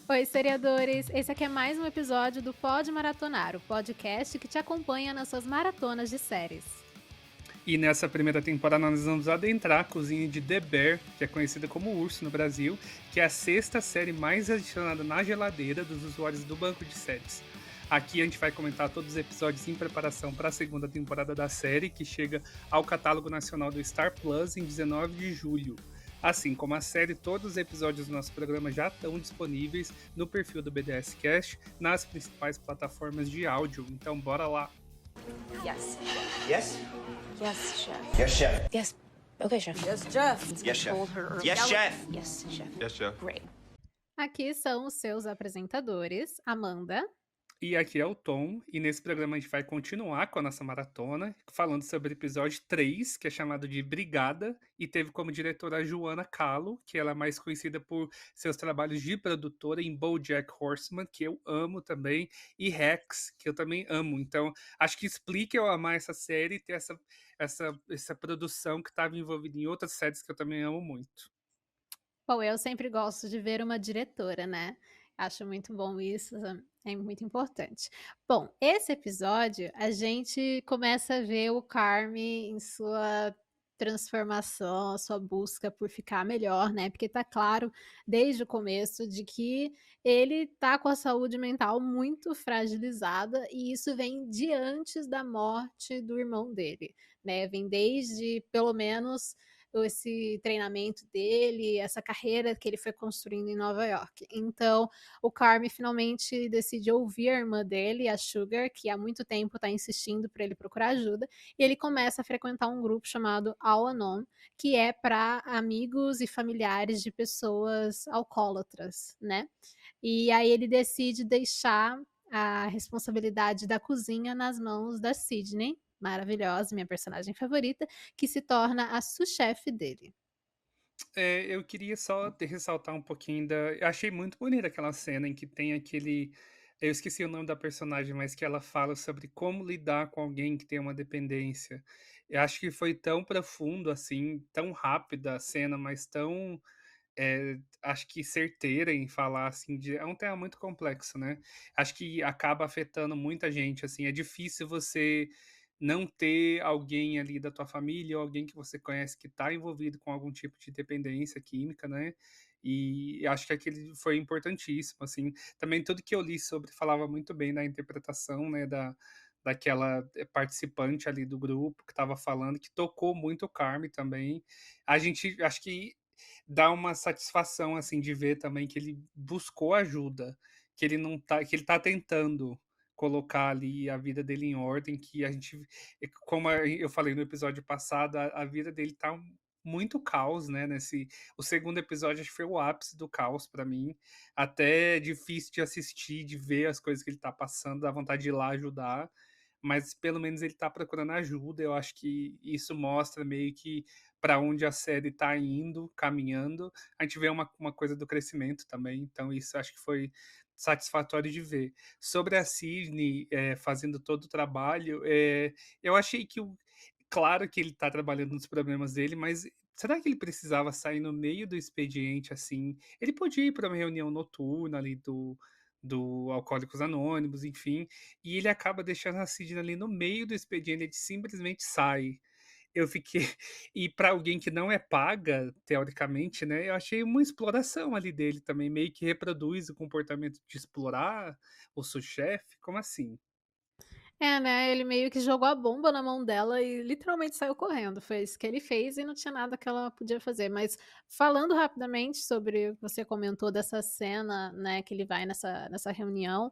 Oi, seriadores! Esse aqui é mais um episódio do Pod Maratonar, o podcast que te acompanha nas suas maratonas de séries. E nessa primeira temporada nós vamos adentrar a cozinha de The Bear, que é conhecida como Urso no Brasil, que é a sexta série mais adicionada na geladeira dos usuários do banco de séries. Aqui a gente vai comentar todos os episódios em preparação para a segunda temporada da série, que chega ao catálogo nacional do Star Plus em 19 de julho. Assim como a série, todos os episódios do nosso programa já estão disponíveis no perfil do BDS Cast, nas principais plataformas de áudio. Então bora lá! Yes. Yes? Yes, chef. Yes, chef. Yes. Okay, chef. Yes, Jeff. Yes, chef. Told her Yes, chef. Yes, chef. Yes, chef. Great. Aqui são os seus apresentadores, Amanda. E aqui é o Tom, e nesse programa a gente vai continuar com a nossa maratona, falando sobre o episódio 3, que é chamado de Brigada, e teve como diretora a Joana Kahlo, que ela é mais conhecida por seus trabalhos de produtora em BoJack Horseman, que eu amo também, e Rex, que eu também amo. Então, acho que explica eu amar essa série e ter essa produção que estava envolvida em outras séries que eu também amo muito. Bom, eu sempre gosto de ver uma diretora, né? Acho muito bom isso, é muito importante. Bom, esse episódio a gente começa a ver o Carme em sua transformação, a sua busca por ficar melhor, né? Porque tá claro desde o começo de que ele tá com a saúde mental muito fragilizada e isso vem de antes da morte do irmão dele, né? Vem desde pelo menos esse treinamento dele, essa carreira que ele foi construindo em Nova York. Então, o Carme finalmente decide ouvir a irmã dele, a Sugar, que há muito tempo está insistindo para ele procurar ajuda, e ele começa a frequentar um grupo chamado Al-Anon, que é para amigos e familiares de pessoas alcoólatras, né? E aí ele decide deixar a responsabilidade da cozinha nas mãos da Sydney, maravilhosa, minha personagem favorita, que se torna a sous-chefe dele. Eu queria só ressaltar um pouquinho da. Eu achei muito bonita aquela cena em que tem aquele. Eu esqueci o nome da personagem, mas que ela fala sobre como lidar com alguém que tem uma dependência. Eu acho que foi tão profundo assim, tão rápida a cena, mas tão. Acho que certeira em falar assim de. É um tema muito complexo, né? Acho que acaba afetando muita gente. Assim, é difícil você não ter alguém ali da tua família ou alguém que você conhece que está envolvido com algum tipo de dependência química, né? E acho que aquele foi importantíssimo, assim. Também tudo que eu li sobre falava muito bem da interpretação, né, daquela participante ali do grupo que estava falando, que tocou muito o Carme também. A gente, acho que dá uma satisfação, assim, de ver também que ele buscou ajuda, que ele não tá, que ele tá tentando colocar ali a vida dele em ordem, que a gente, como eu falei no episódio passado, a vida dele tá muito caos, né, o segundo episódio acho que foi o ápice do caos para mim, até é difícil de assistir, de ver as coisas que ele tá passando, dá vontade de ir lá ajudar, mas pelo menos ele tá procurando ajuda, eu acho que isso mostra meio que para onde a série tá indo, caminhando, a gente vê uma coisa do crescimento também, então isso acho que foi satisfatório de ver. Sobre a Sydney, fazendo todo o trabalho, eu achei que claro que ele tá trabalhando nos problemas dele, mas será que ele precisava sair no meio do expediente, assim? Ele podia ir para uma reunião noturna ali do Alcoólicos Anônimos, enfim, e ele acaba deixando a Sydney ali no meio do expediente, ele simplesmente sai. Eu fiquei e para alguém que não é paga, teoricamente, né, eu achei uma exploração ali dele também, meio que reproduz o comportamento de explorar o sous-chefe, como assim? É, né, ele meio que jogou a bomba na mão dela e literalmente saiu correndo, foi isso que ele fez e não tinha nada que ela podia fazer. Mas falando rapidamente sobre você comentou dessa cena, né, que ele vai nessa reunião,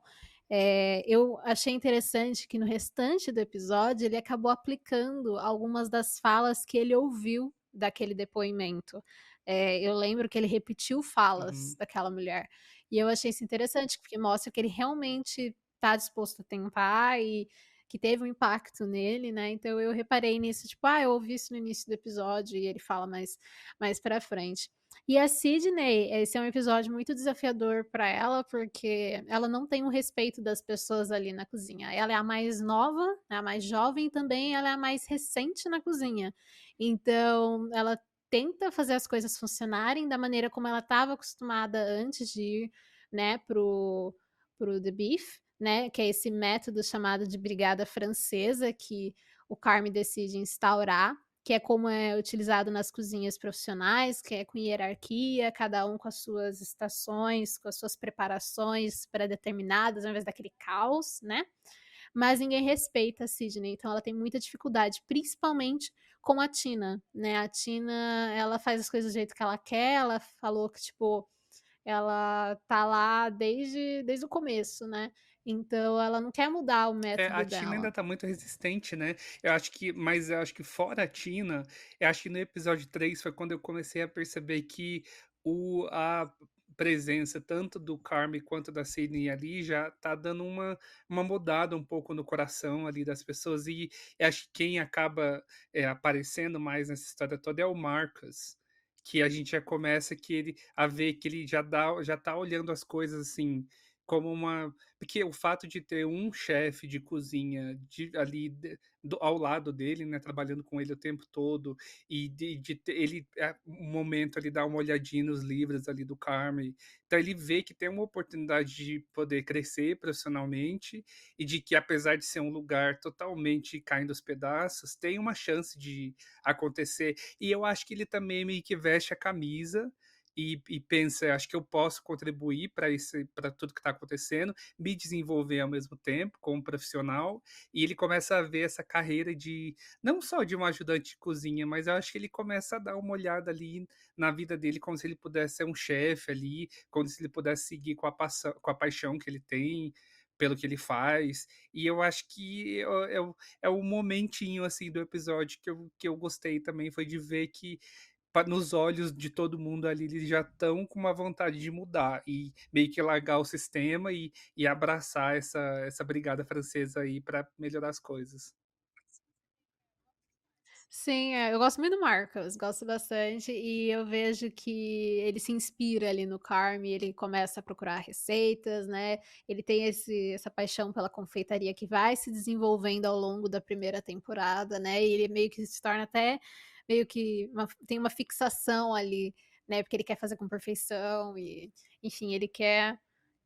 eu achei interessante que no restante do episódio ele acabou aplicando algumas das falas que ele ouviu daquele depoimento. Eu lembro que ele repetiu falas Uhum. daquela mulher, e eu achei isso interessante, porque mostra que ele realmente tá disposto a tentar e que teve um impacto nele, né, então eu reparei nisso, tipo, eu ouvi isso no início do episódio e ele fala mais pra frente. E a Sydney, esse é um episódio muito desafiador pra ela, porque ela não tem o respeito das pessoas ali na cozinha. Ela é a mais nova, né, a mais jovem e também ela é a mais recente na cozinha. Então ela tenta fazer as coisas funcionarem da maneira como ela estava acostumada antes de ir, né, pro The Beef, né, que é esse método chamado de brigada francesa que o Carme decide instaurar, que é como é utilizado nas cozinhas profissionais, que é com hierarquia, cada um com as suas estações, com as suas preparações pré-determinadas, ao invés daquele caos, né. Mas ninguém respeita a Sydney, então ela tem muita dificuldade, principalmente com a Tina, né. A Tina, ela faz as coisas do jeito que ela quer, ela falou que, tipo, ela tá lá desde o começo, né, então ela não quer mudar o É, a método Tina ainda dela. tá muito resistente, né. Eu acho que fora a Tina, eu acho que no episódio 3 foi quando eu comecei a perceber que a presença tanto do Carme quanto da Sydney ali já tá dando uma mudada um pouco no coração ali das pessoas, e eu acho que quem acaba, aparecendo mais nessa história toda é o Marcus, que a gente já começa que ele a ver que ele já tá olhando as coisas, assim, como uma porque o fato de ter um chefe de cozinha ali ao lado dele, né, trabalhando com ele o tempo todo, e de ter ele, um momento ali dar uma olhadinha nos livros ali do Carmen, então ele vê que tem uma oportunidade de poder crescer profissionalmente e de que apesar de ser um lugar totalmente caindo aos pedaços, tem uma chance de acontecer. E eu acho que ele também meio que veste a camisa e pensa: "Acho que eu posso contribuir para tudo que está acontecendo, me desenvolver ao mesmo tempo como profissional", e ele começa a ver essa carreira de não só de um ajudante de cozinha, mas eu acho que ele começa a dar uma olhada ali na vida dele como se ele pudesse ser um chefe ali, como se ele pudesse seguir com a paixão que ele tem pelo que ele faz. E eu acho que é o momentinho, assim, do episódio que eu gostei também, foi de ver que nos olhos de todo mundo ali, eles já estão com uma vontade de mudar e meio que largar o sistema e abraçar essa brigada francesa aí para melhorar as coisas. Sim, eu gosto muito do Marcus, gosto bastante, e eu vejo que ele se inspira ali no Carme, ele começa a procurar receitas, né, ele tem essa paixão pela confeitaria que vai se desenvolvendo ao longo da primeira temporada, né, e ele meio que se torna até meio que tem uma fixação ali, né, porque ele quer fazer com perfeição e, enfim, ele quer,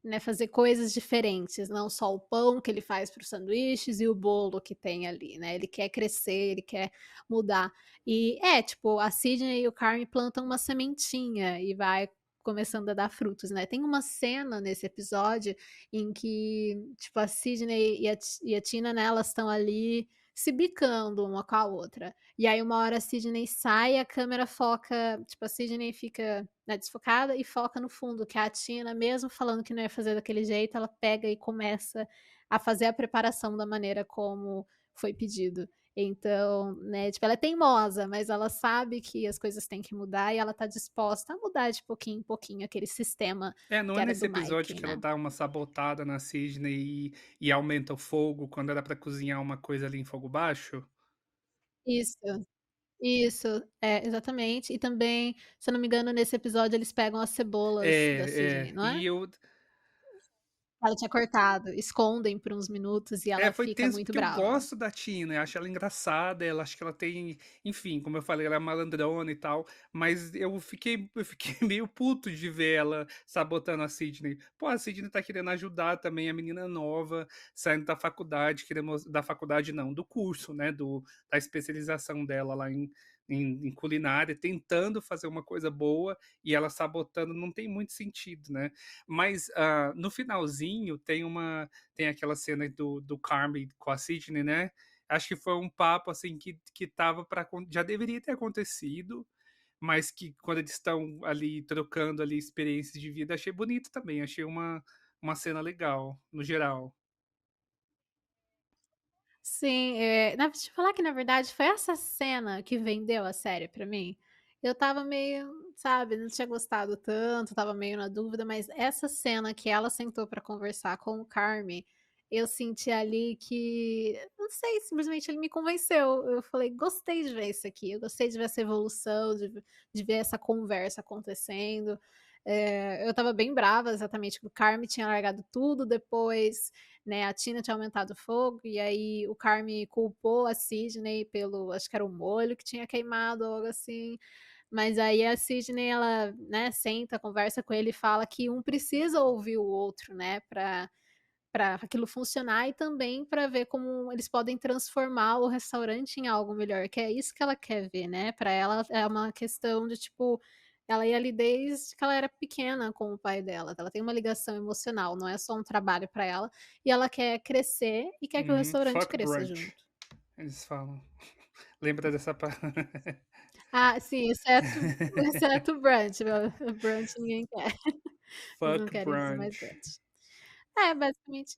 né, fazer coisas diferentes, não só o pão que ele faz para os sanduíches e o bolo que tem ali, né, ele quer crescer, ele quer mudar. E tipo, a Sydney e o Carme plantam uma sementinha e vai começando a dar frutos, né. Tem uma cena nesse episódio em que, tipo, a Sydney e a Tina, né, elas estão ali se bicando uma com a outra. E aí uma hora a Sydney sai, a câmera foca, tipo, a Sydney fica, né, desfocada e foca no fundo, que é a Tina, mesmo falando que não ia fazer daquele jeito, ela pega e começa a fazer a preparação da maneira como foi pedido. Então, né, tipo, ela é teimosa, mas ela sabe que as coisas têm que mudar e ela tá disposta a mudar de pouquinho em pouquinho aquele sistema É, não que é era nesse do episódio Mike, que ela né. dá uma sabotada na Sydney e aumenta o fogo quando era pra cozinhar uma coisa ali em fogo baixo? Isso, isso, exatamente. E também, se eu não me engano, nesse episódio eles pegam as cebolas da Sydney, não é? E eu Ela tinha cortado, escondem por uns minutos e ela Foi fica tenso, muito porque eu brava. gosto da Tina, eu acho ela engraçada, ela acho que ela tem enfim, como eu falei, ela é malandrona e tal, mas eu fiquei meio puto de ver ela sabotando a Sydney. Pô, a Sydney tá querendo ajudar também a menina nova, saindo da faculdade, querendo da faculdade não, do curso, né, da especialização dela lá em culinária, tentando fazer uma coisa boa, e ela sabotando, não tem muito sentido, né. Mas, no finalzinho tem aquela cena do Carmen com a Sydney, né, acho que foi um papo, assim, que estava para já deveria ter acontecido, mas que quando eles estão ali trocando ali experiências de vida, achei bonito também, achei uma cena legal, no geral. Sim, na te falar que na verdade foi essa cena que vendeu a série pra mim. Eu estava meio, sabe, não tinha gostado tanto, estava meio na dúvida, mas essa cena que ela sentou pra conversar com o Carme, eu senti ali que, não sei, simplesmente ele me convenceu. Eu falei: "Gostei de ver isso aqui, eu gostei de ver essa evolução, de ver essa conversa acontecendo". Eu estava bem brava exatamente que o Carme tinha largado tudo depois, né, a Tina tinha aumentado o fogo, e aí o Carme culpou a Sydney pelo, acho que era o molho que tinha queimado ou algo assim. Mas aí a Sydney, ela, né, senta, conversa com ele e fala que um precisa ouvir o outro, né, para aquilo funcionar e também para ver como eles podem transformar o restaurante em algo melhor, que é isso que ela quer ver, né. Para ela é uma questão de, tipo, ela ia ali desde que ela era pequena com o pai dela, ela tem uma ligação emocional, não é só um trabalho para ela, e ela quer crescer e quer que o restaurante Fuck cresça brunch, junto. eles falam. Lembra dessa parte? Ah, sim, exceto o brunch, o brunch ninguém quer. Eles não Fuck querem mais brunch. brunch. É, basicamente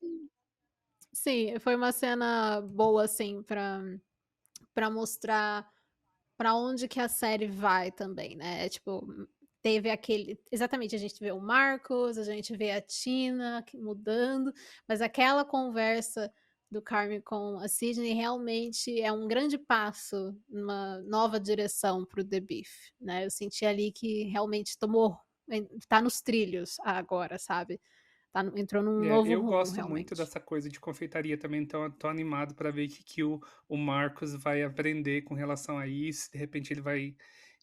sim, foi uma cena boa, assim, pra mostrar pra onde que a série vai também, né, tipo, teve aquele exatamente, a gente vê o Marcos, a gente vê a Tina que mudando, mas aquela conversa do Carmen com a Sydney realmente é um grande passo numa nova direção para o The Beef, né, eu senti ali que realmente tá nos trilhos agora, sabe, entrou num novo Eu rumo gosto muito realmente. dessa coisa de confeitaria também, então eu tô animado para ver que o Marcos vai aprender com relação a isso, de repente ele vai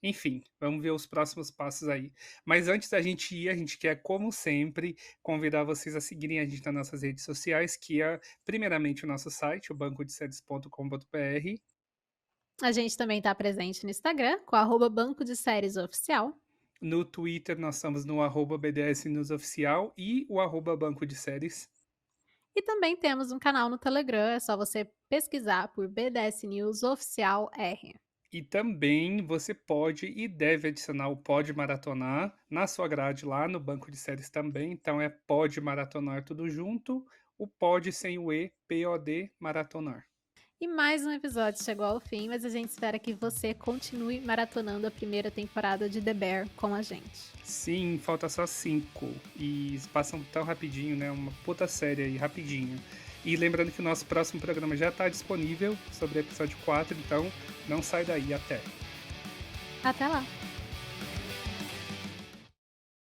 enfim, vamos ver os próximos passos aí. Mas antes da gente ir, a gente quer, como sempre, convidar vocês a seguirem a gente nas nossas redes sociais, que é primeiramente o nosso site, o bancodeséries.com.br. A gente também tá presente no Instagram, com @Banco de Séries Oficial. No Twitter nós estamos no @BDS News Oficial e o @Banco de Séries. E também temos um canal no Telegram, é só você pesquisar por BDS News Oficial R. E também você pode e deve adicionar o Pode Maratonar na sua grade lá no banco de séries também. Então é Pode Maratonar tudo junto, o Pode sem o E, POD Maratonar. E mais um episódio chegou ao fim, mas a gente espera que você continue maratonando a primeira temporada de The Bear com a gente. Sim, falta só 5. E passam tão rapidinho, né? Uma puta série aí, rapidinho. E lembrando que o nosso próximo programa já está disponível sobre o episódio 4, então não sai daí, até. Até lá!